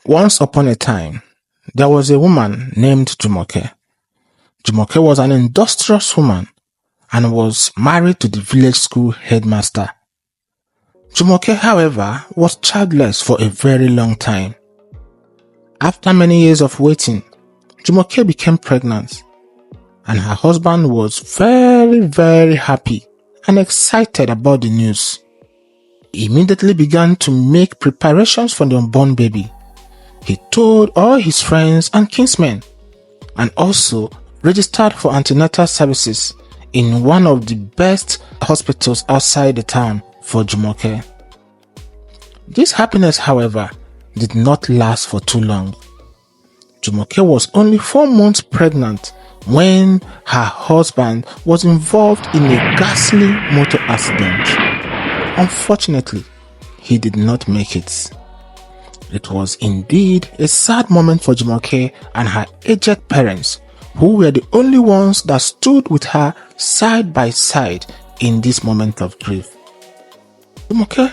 Once upon a time, there was a woman named Jumoke. Jumoke was an industrious woman and was married to the village school headmaster. Jumoke, however, was childless for a very long time. After many years of waiting, Jumoke became pregnant, and her husband was very, very happy and excited about the news. He immediately began to make preparations for the unborn baby. He told all his friends and kinsmen, and also registered for antenatal services in one of the best hospitals outside the town for Jumoke. This happiness, however, did not last for too long. Jumoke was only 4 months pregnant when her husband was involved in a ghastly motor accident. Unfortunately, he did not make it. It was indeed a sad moment for Jumoke and her aged parents, who were the only ones that stood with her side by side in this moment of grief. Jumoke,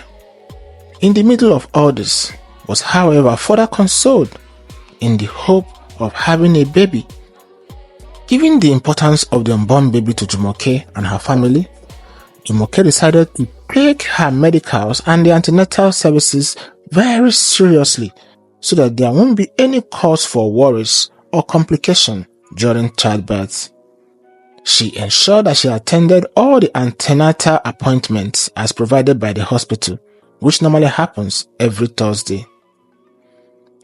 in the middle of all this, was however further consoled in the hope of having a baby. Given the importance of the unborn baby to Jumoke and her family, Jumoke decided to take her medicals and the antenatal services very seriously so that there won't be any cause for worries or complication during childbirth. She ensured that she attended all the antenatal appointments as provided by the hospital, which normally happens every Thursday.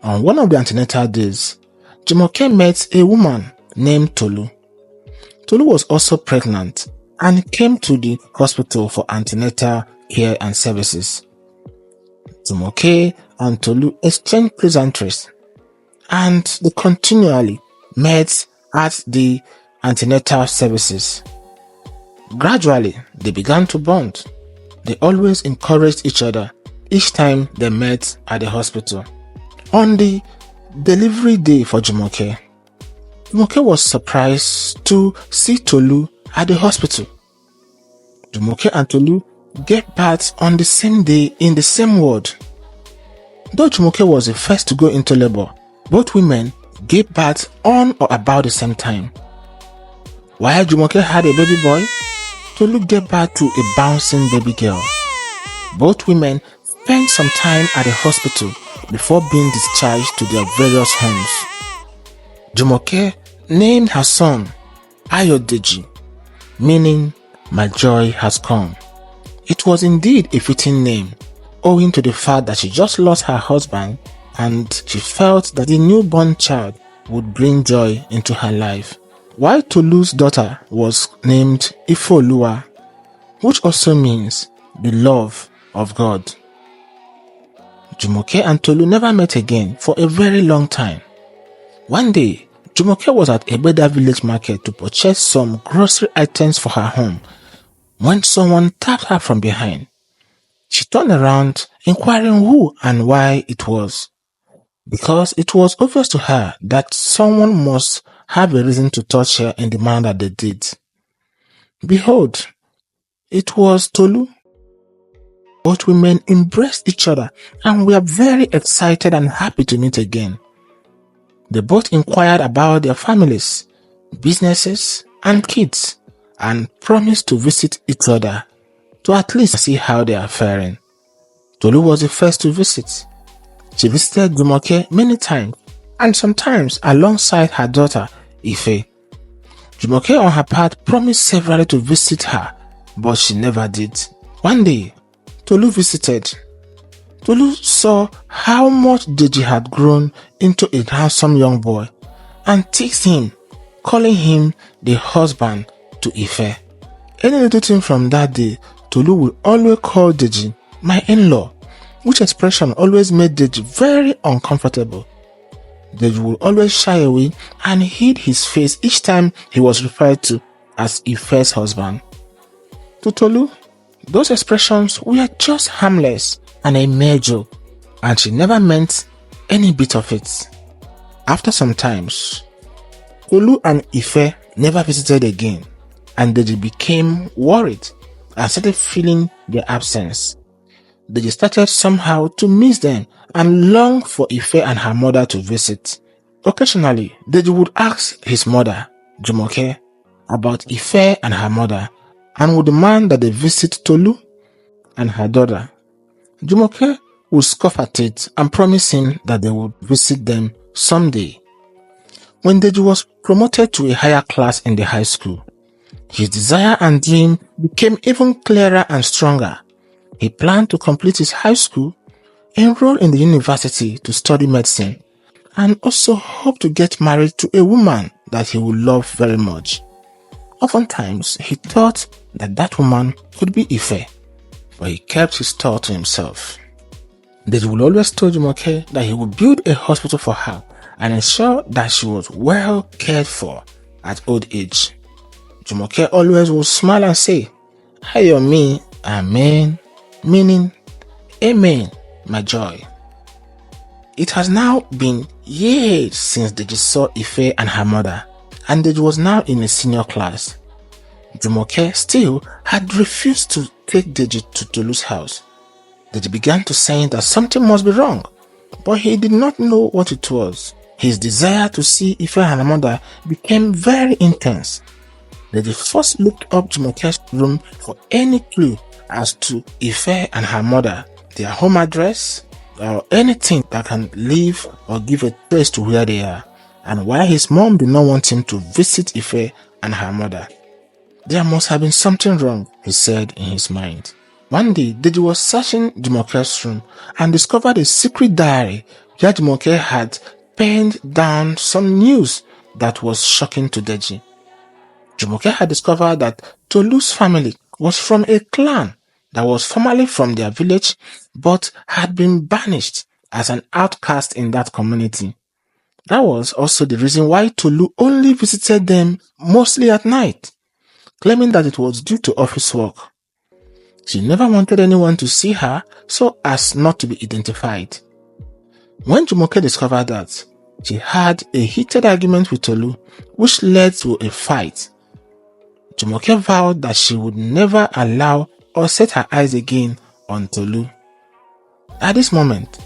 On one of the antenatal days, Jumoke met a woman named Tolu. Tolu was also pregnant and came to the hospital for antenatal care and services. Jumoke and Tolu exchanged pleasantries, and they continually met at the antenatal services. Gradually, they began to bond. They always encouraged each other each time they met at the hospital. On the delivery day for Jumoke, Jumoke was surprised to see Tolu at the hospital. Jumoke and Tolu gave birth on the same day in the same ward. Though Jumoke was the first to go into labor, both women gave birth on or about the same time. While Jumoke had a baby boy, Tolu gave birth to a bouncing baby girl. Both women spent some time at the hospital before being discharged to their various homes. Jumoke named her son Deji, meaning "my joy has come." It was indeed a fitting name, owing to the fact that she just lost her husband and she felt that the newborn child would bring joy into her life. While Tolu's daughter was named Ifeoluwa, which also means the love of God. Jumoke and Tolu never met again for a very long time. One day, Jumoke was at Ebeda village market to purchase some grocery items for her home when someone tapped her from behind. She turned around, inquiring who and why it was, because it was obvious to her that someone must have a reason to touch her in the manner that they did. Behold, it was Tolu. Both women embraced each other and were very excited and happy to meet again. They both inquired about their families, businesses, and kids, and promised to visit each other to at least see how they are faring. Tolu was the first to visit. She visited Jumoke many times, and sometimes alongside her daughter, Ife. Jumoke on her part promised severally to visit her, but she never did. One day, Tolu visited. Tolu saw how much Deji had grown into a handsome young boy and teased him, calling him the husband to Ife. Any little thing from that day, Tolu would always call Deji my in-law, which expression always made Deji very uncomfortable. Deji would always shy away and hid his face each time he was referred to as Ife's husband. To Tolu, those expressions were just harmless and a mere joke, and she never meant any bit of it. After some times, Tolu and Ife never visited again, and Deji became worried and started feeling their absence. Deji started somehow to miss them and long for Ife and her mother to visit. Occasionally, Deji would ask his mother, Jumoke, about Ife and her mother and would demand that they visit Tolu and her daughter. Jumoke would scoff at it and promise him that they would visit them someday. When Deji was promoted to a higher class in the high school, his desire and dream became even clearer and stronger. He planned to complete his high school, enroll in the university to study medicine, and also hoped to get married to a woman that he would love very much. Oftentimes, he thought that that woman could be Ife, but he kept his thought to himself. Deji would always tell Jumoke that he would build a hospital for her and ensure that she was well cared for at old age. Jumoke always would smile and say, "Ayomi, Amen," meaning, "Amen, my joy." It has now been years since Deji saw Ife and her mother, and Deji was now in a senior class. Jumoke still had refused to take Deji to Tolu's house. Deji began to sense that something must be wrong, but he did not know what it was. His desire to see Ife and her mother became very intense. Deji first looked up Jumoke's room for any clue as to Ife and her mother, their home address, or anything that can leave or give a trace to where they are, and why his mom did not want him to visit Ife and her mother. There must have been something wrong, he said in his mind. One day, Deji was searching Jumoke's room and discovered a secret diary where Jumoke had penned down some news that was shocking to Deji. Jumoke had discovered that Tolu's family was from a clan that was formerly from their village but had been banished as an outcast in that community. That was also the reason why Tolu only visited them mostly at night, claiming that it was due to office work. She never wanted anyone to see her so as not to be identified. When Jumoke discovered that, she had a heated argument with Tolu, which led to a fight. Jumoke vowed that she would never allow or set her eyes again on Tolu. At this moment,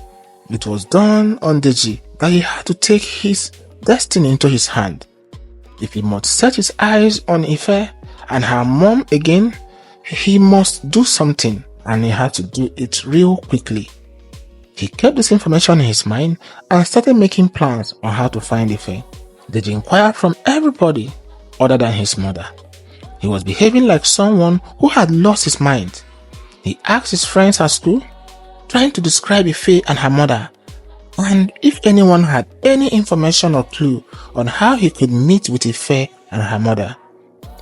it was dawned on Deji that he had to take his destiny into his hand. If he must set his eyes on Ife and her mom again, he must do something, and he had to do it real quickly. He kept this information in his mind and started making plans on how to find Ife. Deji inquired from everybody other than his mother. He was behaving like someone who had lost his mind. He asked his friends at school, trying to describe Ife and her mother, and if anyone had any information or clue on how he could meet with Ife and her mother.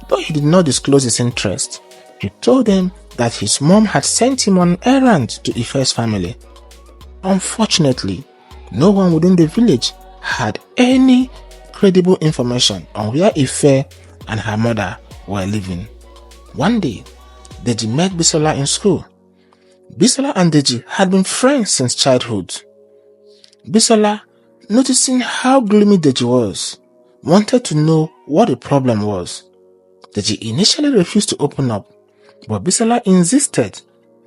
Though he did not disclose his interest, he told them that his mom had sent him on an errand to Ife's family. Unfortunately, no one within the village had any credible information on where Ife and her mother were living. One day, Deji met Bisola in school. Bisola and Deji had been friends since childhood. Bisola, noticing how gloomy Deji was, wanted to know what the problem was. Deji initially refused to open up, but Bisola insisted.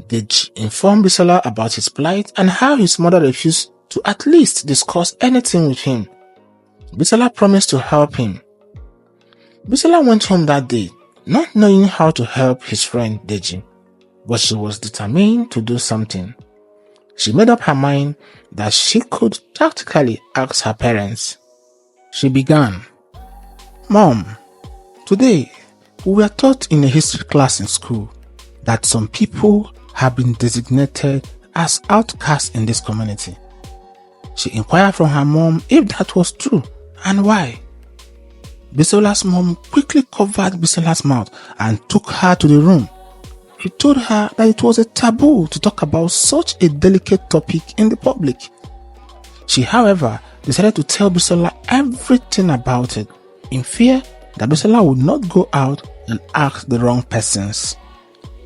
Deji informed Bisola about his plight and how his mother refused to at least discuss anything with him. Bisola promised to help him. Bisola went home that day, not knowing how to help his friend Deji, but she was determined to do something. She made up her mind that she could tactically ask her parents. She began, "Mom, today we were taught in a history class in school that some people have been designated as outcasts in this community." She inquired from her mom if that was true and why. Bisola's mom quickly covered Bisola's mouth and took her to the room. She told her that it was a taboo to talk about such a delicate topic in the public. She, however, decided to tell Bisola everything about it, in fear that Bisola would not go out and ask the wrong persons.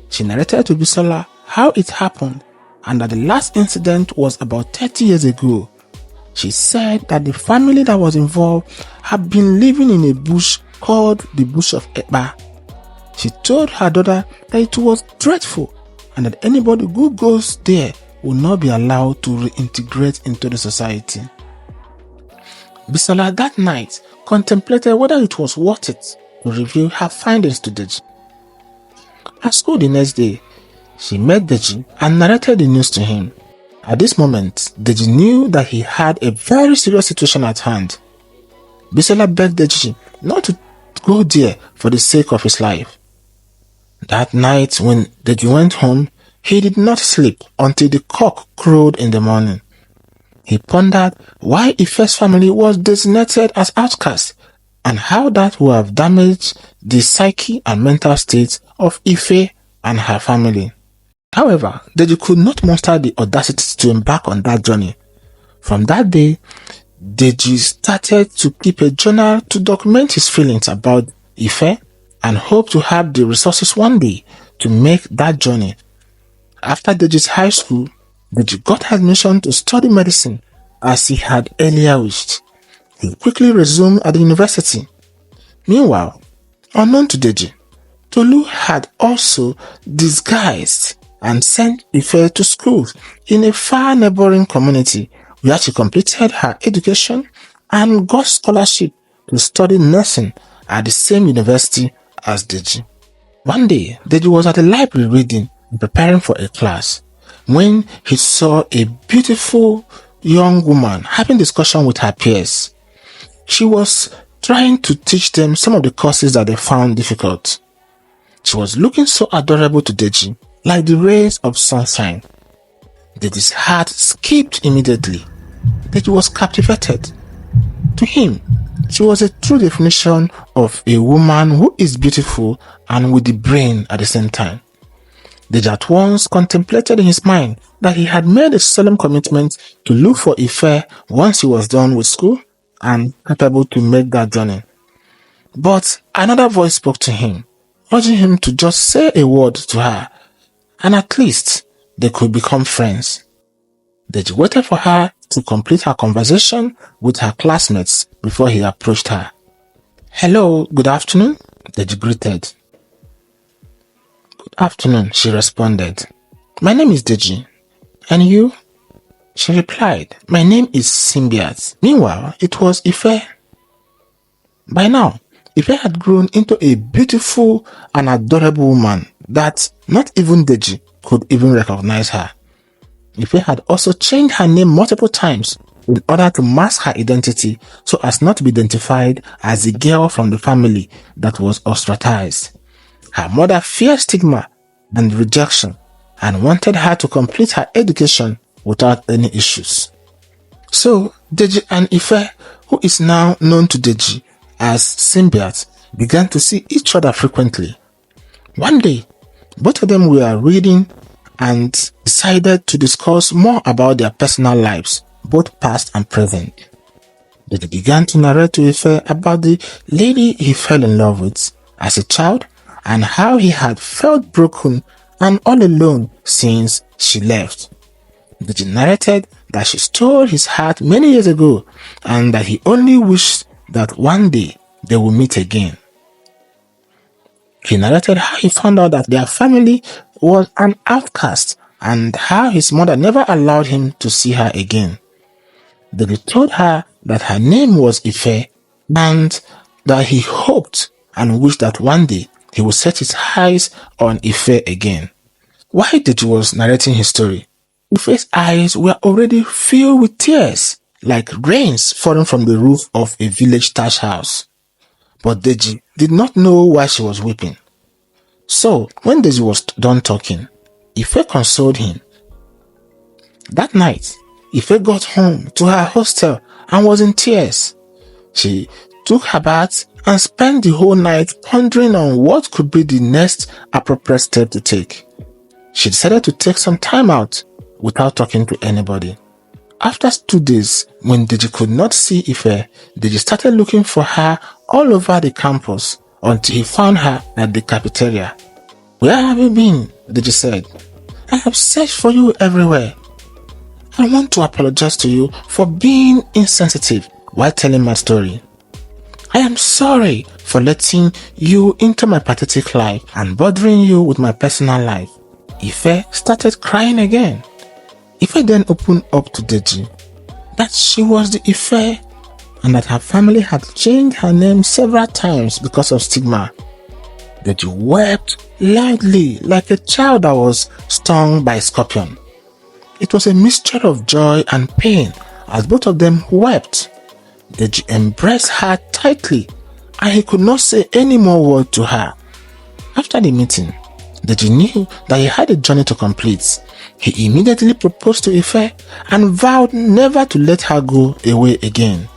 She narrated to Bisola how it happened and that the last incident was about 30 years ago. She said that the family that was involved had been living in a bush called the Bush of Eba. She told her daughter that it was dreadful and that anybody who goes there will not be allowed to reintegrate into the society. Bisola that night contemplated whether it was worth it to reveal her findings to Deji. At school the next day, she met Deji and narrated the news to him. At this moment, Deji knew that he had a very serious situation at hand. Bisola begged Deji not to go there for the sake of his life. That night when Deji went home, he did not sleep until the cock crowed in the morning. He pondered why Ife's family was designated as outcast and how that would have damaged the psyche and mental state of Ife and her family. However, Deji could not muster the audacity to embark on that journey. From that day, Deji started to keep a journal to document his feelings about Ife and hoped to have the resources one day to make that journey. After Deji's high school, Deji got admission to study medicine as he had earlier wished. He quickly resumed at the university. Meanwhile, unknown to Deji, Tolu had also disguised and sent Ife to school in a far neighboring community where she completed her education and got scholarship to study nursing at the same university as Deji. One day, Deji was at the library reading and preparing for a class when he saw a beautiful young woman having discussion with her peers. She was trying to teach them some of the courses that they found difficult. She was looking so adorable to Deji, like the rays of sunshine. Deji's heart skipped immediately. Deji was captivated. To him, she was a true definition of a woman who is beautiful and with the brain at the same time. Deji at once contemplated in his mind that he had made a solemn commitment to look for Ife once he was done with school and capable to make that journey. But another voice spoke to him, urging him to just say a word to her, and at least they could become friends. Deji waited for her to complete her conversation with her classmates before he approached her. "Hello, good afternoon," Deji greeted. "Good afternoon," she responded. "My name is Deji. And you?" She replied, "My name is Simbiat." Meanwhile, it was Ife. By now, Ife had grown into a beautiful and adorable woman that not even Deji could even recognize her. Ife had also changed her name multiple times in order to mask her identity so as not to be identified as the girl from the family that was ostracized. Her mother feared stigma and rejection and wanted her to complete her education without any issues. So, Deji and Ife, who is now known to Deji as Simbiat, began to see each other frequently. One day, both of them were reading and decided to discuss more about their personal lives, both past and present. Deji began to narrate to Ife about the lady he fell in love with as a child and how he had felt broken and all alone since she left. Deji narrated that she stole his heart many years ago and that he only wished that one day they would meet again. He narrated how he found out that their family was an outcast and how his mother never allowed him to see her again. Deji told her that her name was Ife and that he hoped and wished that one day he would set his eyes on Ife again. While Deji was narrating his story, Ife's eyes were already filled with tears, like rains falling from the roof of a village thatch house. But Deji did not know why she was weeping. So, when Deji was done talking, Ife consoled him. That night, Ife got home to her hostel and was in tears. She took her bath and spent the whole night pondering on what could be the next appropriate step to take. She decided to take some time out without talking to anybody. After 2 days, when Deji could not see Ife, Deji started looking for her all over the campus until he found her at the cafeteria. "Where have you been?" Deji said. "I have searched for you everywhere. I want to apologize to you for being insensitive while telling my story. I am sorry for letting you into my pathetic life and bothering you with my personal life. Ife started crying again. Ife then opened up to Deji that she was the Ife and that her family had changed her name several times because of stigma. Deji wept loudly like a child that was stung by a scorpion. It was a mixture of joy and pain as both of them wept. Deji embraced her tightly and he could not say any more word to her. After the meeting, Deji knew that he had a journey to complete. He immediately proposed to Ife and vowed never to let her go away again.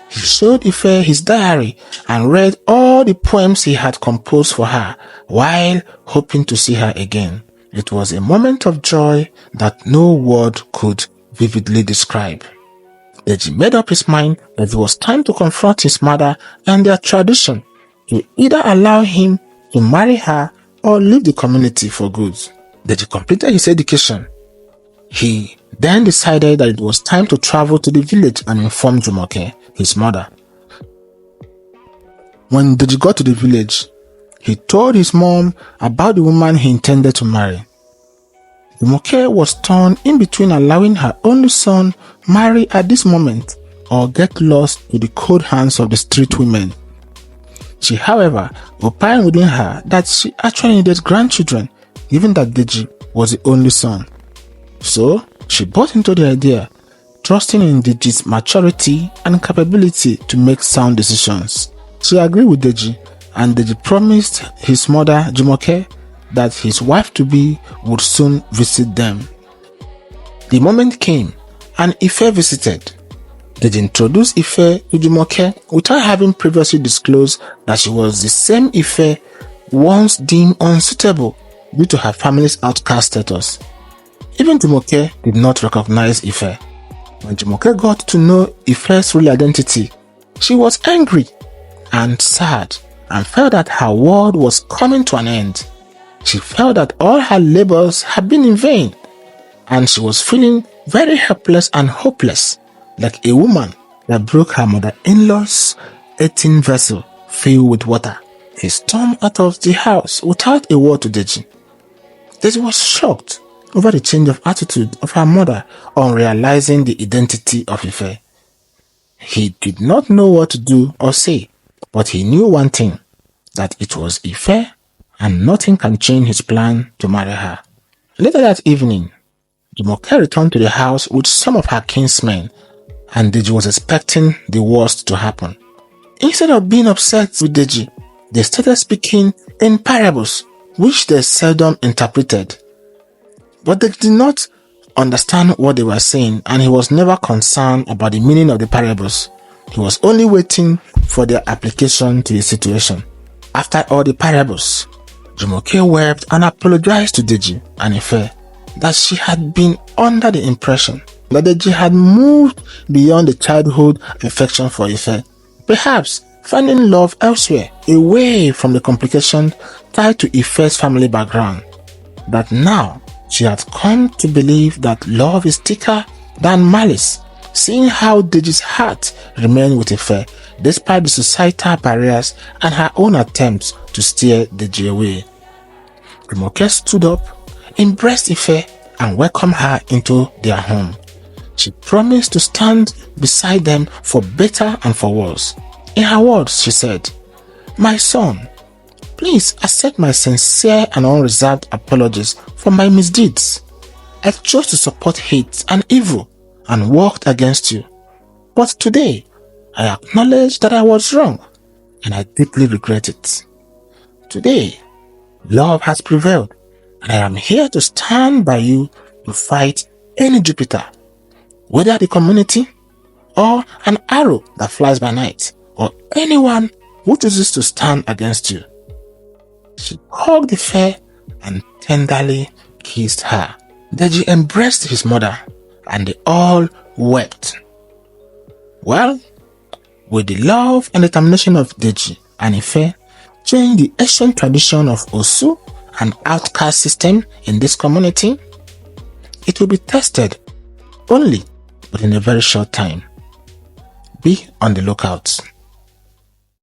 He showed Ife his diary and read all the poems he had composed for her while hoping to see her again. It was a moment of joy that no word could vividly describe. Deji made up his mind that it was time to confront his mother and their tradition to either allow him to marry her or leave the community for good. Deji completed his education. He then decided that it was time to travel to the village and inform Jumoke, his mother. When Deji got to the village, he told his mom about the woman he intended to marry. Jumoke was torn in between allowing her only son marry at this moment or get lost to the cold hands of the street women. She, however, opined within her that she actually needed grandchildren, given that Deji was the only son. So, she bought into the idea, trusting in Deji's maturity and capability to make sound decisions. She agreed with Deji, and Deji promised his mother, Jumoke, that his wife-to-be would soon visit them. The moment came, and Ife visited. Deji introduced Ife to Jumoke without having previously disclosed that she was the same Ife once deemed unsuitable due to her family's outcast status. Even Jumoke did not recognize Ife. When Jumoke got to know Ife's real identity, she was angry and sad and felt that her world was coming to an end. She felt that all her labors had been in vain, and she was feeling very helpless and hopeless, like a woman that broke her mother-in-law's 18 vessel filled with water. He stormed out of the house without a word to Deji. Deji was shocked over the change of attitude of her mother on realizing the identity of Ife. He did not know what to do or say, but he knew one thing, that it was Ife and nothing can change his plan to marry her. Later that evening, Jumoke returned to the house with some of her kinsmen, and Deji was expecting the worst to happen. Instead of being upset with Deji, they started speaking in parables, which they seldom interpreted. But they did not understand what they were saying, and he was never concerned about the meaning of the parables. He was only waiting for their application to his situation. After all the parables, Jumoke wept and apologized to Deji and Ife that she had been under the impression that Deji had moved beyond the childhood affection for Ife, perhaps finding love elsewhere, away from the complication tied to Ife's family background. That now she had come to believe that love is thicker than malice, seeing how Deji's heart remained with Ife despite the societal barriers and her own attempts to steer Deji away. Jumoke stood up, embraced Ife, and welcomed her into their home. She promised to stand beside them for better and for worse. In her words, she said, "My son, please accept my sincere and unreserved apologies for my misdeeds. I chose to support hate and evil and worked against you. But today, I acknowledge that I was wrong and I deeply regret it. Today, love has prevailed and I am here to stand by you to fight any Jupiter, whether the community or an arrow that flies by night or anyone who chooses to stand against you." She hugged Ife and tenderly kissed her. Deji embraced his mother and they all wept. Well, with the love and determination of Deji and Ife, changing the ancient tradition of Osu and outcast system in this community, it will be tested only, but in a very short time. Be on the lookout.